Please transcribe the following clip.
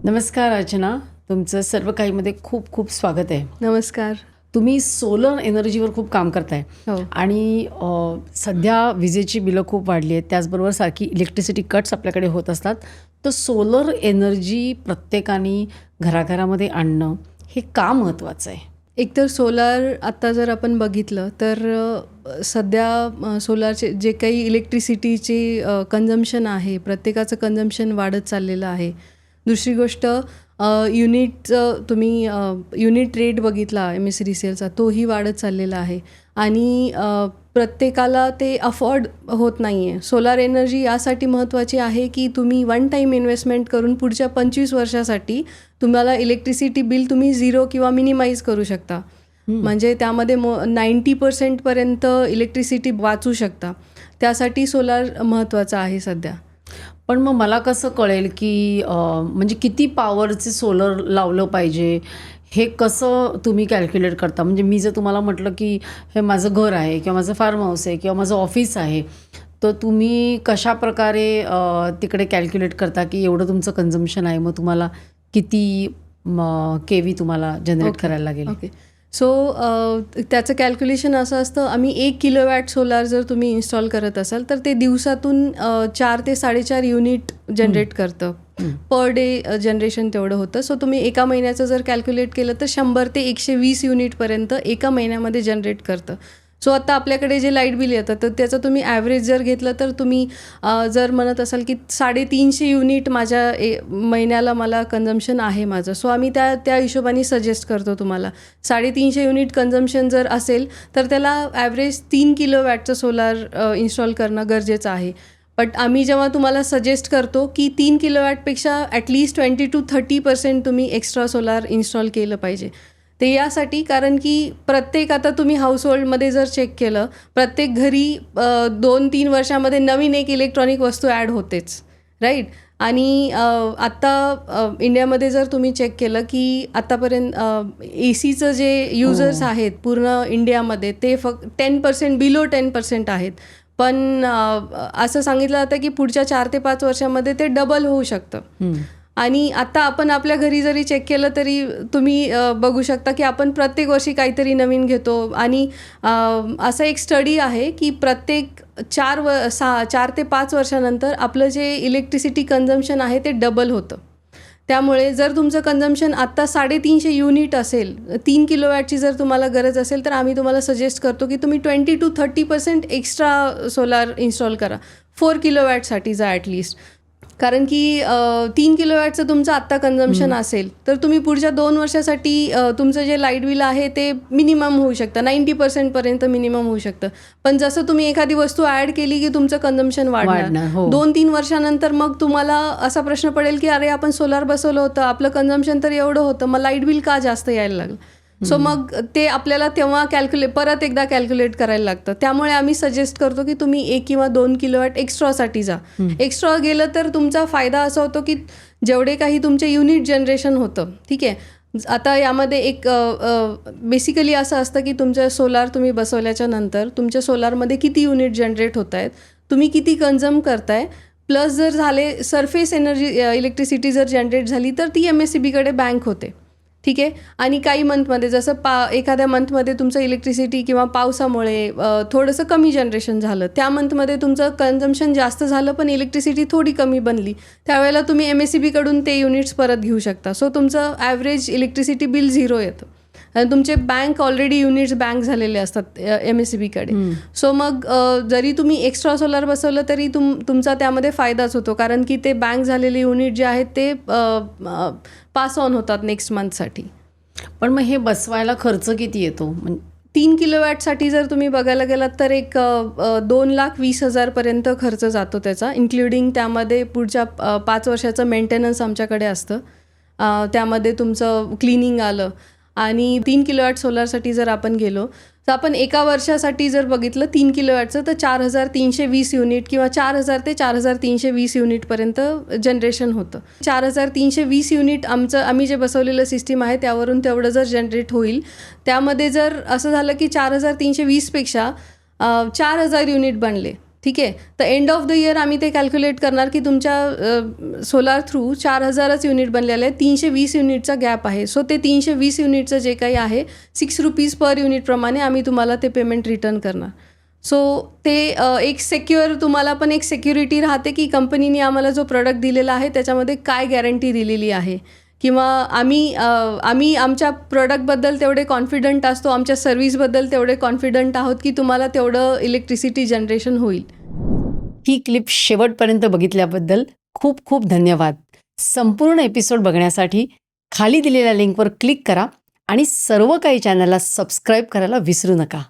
नमस्कार अर्चना, तुमचं सर्व काहीमध्ये खूप खूप स्वागत आहे. नमस्कार. तुम्ही सोलर एनर्जीवर खूप काम करताय हो. आणि सध्या विजेची बिलं खूप वाढली आहेत. त्याचबरोबर सारखी इलेक्ट्रिसिटी कट्स आपल्याकडे होत असतात. तर सोलर एनर्जी प्रत्येकाने घराघरामध्ये आणणं हे का महत्त्वाचं आहे? एकतर सोलार आत्ता जर आपण बघितलं तर सध्या सोलारचे जे काही इलेक्ट्रिसिटीचे कन्झम्पशन आहे, प्रत्येकाचं कन्झम्पशन वाढत चाललेलं आहे. दुसरी गोष्ट तुम्ही युनिट रेट बघितला MSEDCLचा, तोही वाढत चाललेला आहे आणि प्रत्येकाला ते अफोर्ड होत नाही आहे. सोलार एनर्जी यासाठी महत्त्वाची आहे की तुम्ही वन टाईम इन्व्हेस्टमेंट करून पुढच्या 25 वर्षासाठी तुम्हाला इलेक्ट्रिसिटी बिल तुम्ही 0 किंवा मिनिमाइज करू शकता. म्हणजे त्यामध्ये 90% पर्यंत इलेक्ट्रिसिटी वाचू शकता. त्यासाठी सोलार महत्त्वाचा आहे सध्या. पण मग मला कसं कळेल की म्हणजे किती पॉवरचे सोलर लावलं पाहिजे, हे कसं तुम्ही कॅल्क्युलेट करता? म्हणजे मी जर तुम्हाला म्हटलं की हे माझं घर आहे किंवा माझं फार्म हाऊस आहे किंवा माझं ऑफिस आहे, तर तुम्ही कशाप्रकारे तिकडे कॅल्क्युलेट करता की एवढं तुमचं कन्झम्पशन आहे, मग तुम्हाला किती केव्ही तुम्हाला जनरेट करायला लागेल? ओके. सो त्याचं कॅल्क्युलेशन असं असतं, आम्ही 1 किलोवॅट सोलार जर तुम्ही इन्स्टॉल करत असाल तर ते दिवसातून 4 ते 4.5 युनिट जनरेट करतं. पर डे जनरेशन तेवढं होतं. सो तुम्ही एका महिन्याचं जर कॅल्क्युलेट केलं तर 100 ते 120 युनिटपर्यंत एका महिन्यामध्ये जनरेट करतं. सो आता आपल्याकडे जे लाईट बिल येतं तर त्याचं तुम्ही ॲव्हरेज जर घेतलं तर तुम्ही जर म्हणत असाल की 350 युनिट माझ्या महिन्याला मला कन्झम्पशन आहे माझं. सो आम्ही त्या हिशोबाने सजेस्ट करतो तुम्हाला. 350 युनिट कन्झम्पशन जर असेल तर त्याला ॲव्हरेज 3 किलोवॅटचं सोलार इन्स्टॉल करणं गरजेचं आहे. बट आम्ही जेव्हा तुम्हाला सजेस्ट करतो की 3 किलोवॅटपेक्षा ॲटलीस्ट 20 to 30% तुम्ही एक्स्ट्रा सोलार इन्स्टॉल केलं पाहिजे. ते यासाठी कारण की आता तुम्ही हाऊसहोल्डमध्ये जर चेक केलं, प्रत्येक घरी 2-3 वर्षामध्ये नवीन एक इलेक्ट्रॉनिक वस्तू ॲड होतेच, राईट? आणि आत्ता इंडियामध्ये जर तुम्ही चेक केलं की आत्तापर्यंत ACचं जे युजर्स आहेत पूर्ण इंडियामध्ये ते फक्त 10% बिलो 10% आहेत. पण असं सांगितलं जातं की पुढच्या 4 ते 5 वर्षामध्ये ते डबल होऊ शकतं. आणि आता आपण आपल्या घरी जरी चेक केलं तरी तुम्ही बघू शकता की आपण प्रत्येक वर्षी काहीतरी नवीन घेतो. आणि असं एक स्टडी आहे की प्रत्येक 4 ते 5 वर्षानंतर आपलं जे इलेक्ट्रिसिटी कन्झम्पशन आहे ते डबल होतं. त्यामुळे जर तुमचं कन्झम्पशन आत्ता 350 युनिट असेल, 3 किलोवॅटची जर तुम्हाला गरज असेल तर आम्ही तुम्हाला सजेस्ट करतो की तुम्ही 20 to 30% एक्स्ट्रा सोलार इन्स्टॉल करा. 4 किलोवॅटसाठी जा ॲटलिस्ट. कारण की 3 किलोवॅटचं तुमचं आत्ता कन्झम्पशन असेल तर तुम्ही पुढच्या 2 वर्षासाठी तुमचं जे लाईट बिल आहे ते मिनिमम होऊ शकतं, 90% पर्यंत मिनिमम होऊ शकतं. पण जसं तुम्ही एखादी वस्तू ॲड केली की तुमचं कन्झम्पशन वाढणार. 2-3 वर्षानंतर मग तुम्हाला असा प्रश्न पडेल की अरे आपण सोलार बसवलं होतं, आपलं कन्झम्पशन तर एवढं होतं, मग लाईट बिल का जास्त यायला लागलं? सो मग ते आपल्याला तेव्हा परत एकदा कॅल्क्युलेट करायला लागतं. त्यामुळे आम्ही सजेस्ट करतो की तुम्ही 1 किंवा 2 किलोवॅट एक्स्ट्रासाठी जा. एक्स्ट्रा गेलं तर तुमचा फायदा असा होतो की जेवढे काही तुमचे युनिट जनरेशन होतं, ठीक आहे. आता यामध्ये एक बेसिकली असं असतं की तुमचं सोलार तुम्ही बसवल्याच्या नंतर तुमच्या सोलारमध्ये किती युनिट जनरेट होत आहेत, तुम्ही किती कन्झ्युम करताय, प्लस जर झाले सरफेस इलेक्ट्रिसिटी जर जनरेट झाली तर ती MSEBीकडे बँक होते, ठीक आहे. आणि काही मंथमध्ये जसं एखाद्या मंथमध्ये तुमचं इलेक्ट्रिसिटी किंवा पावसामुळे थोडंसं कमी जनरेशन झालं, त्या मंथमध्ये तुमचं कन्झम्पशन जास्त झालं पण इलेक्ट्रिसिटी थोडी कमी बनली, त्यावेळेला तुम्ही MSEBीकडून ते युनिट्स परत घेऊ शकता. सो तुमचं ॲव्हरेज इलेक्ट्रिसिटी बिल 0 येतं आणि तुमचे बँक ऑलरेडी युनिट्स बँक झालेले असतात MSEBीकडे. सो मग जरी तुम्ही एक्स्ट्रा सोलार बसवलं तरी तुमचा त्यामध्ये फायदाच होतो, कारण की ते बँक झालेले युनिट जे आहेत ते पास ऑन होतात नेक्स्ट मंथसाठी. पण मग हे बसवायला खर्च किती येतो? 3 किलोवॅटसाठी जर तुम्ही बघायला गेलात तर एक 2,20,000 पर्यंत खर्च जातो त्याचा, इन्क्लुडिंग त्यामध्ये पुढच्या 5 वर्षाचं मेंटेनन्स आमच्याकडे असतं. त्यामध्ये तुमचं क्लिनिंग आलं. आणि 3 किलोवॅट सोलारसाठी जर आपण गेलो तर आपण एका वर्षासाठी जर बघितलं 3 किलोवॅटचं तर 4,320 युनिट किंवा 4,000 ते 4,320 युनिटपर्यंत जनरेशन होतं. 4,320 युनिट आम्ही जे बसवलेलं सिस्टीम आहे त्यावरून तेवढं जर जनरेट होईल. त्यामध्ये जर असं झालं की 4,320पेक्षा 4,000 युनिट बनले ठीक आहे. तर एंड ऑफ द इयर आम्ही ते कॅल्क्युलेट करणार की तुमच्या सोलार थ्रू 4,000च युनिट बनलेले आहेत, 320 युनिटचा गॅप आहे. सो ते 320 युनिटचं जे काही आहे ₹6 पर युनिटप्रमाणे आम्ही तुम्हाला ते पेमेंट रिटर्न करणार. सो ते एक सिक्युअर, तुम्हाला पण एक सिक्युरिटी राहते की कंपनीने आम्हाला जो प्रोडक्ट दिलेला आहे त्याच्यामध्ये काय गॅरंटी दिलेली आहे, किंवा आम्ही आमच्या प्रोडक्टबद्दल तेवढे कॉन्फिडंट असतो, आमच्या सर्व्हिसबद्दल तेवढे कॉन्फिडंट आहोत की तुम्हाला तेवढं इलेक्ट्रिसिटी जनरेशन होईल. ही क्लिप शेवटपर्यंत बघितल्याबद्दल खूप खूप धन्यवाद. संपूर्ण एपिसोड बघण्यासाठी खाली दिलेल्या लिंकवर क्लिक करा आणि सर्व काही चॅनलला सबस्क्राईब करायला विसरू नका.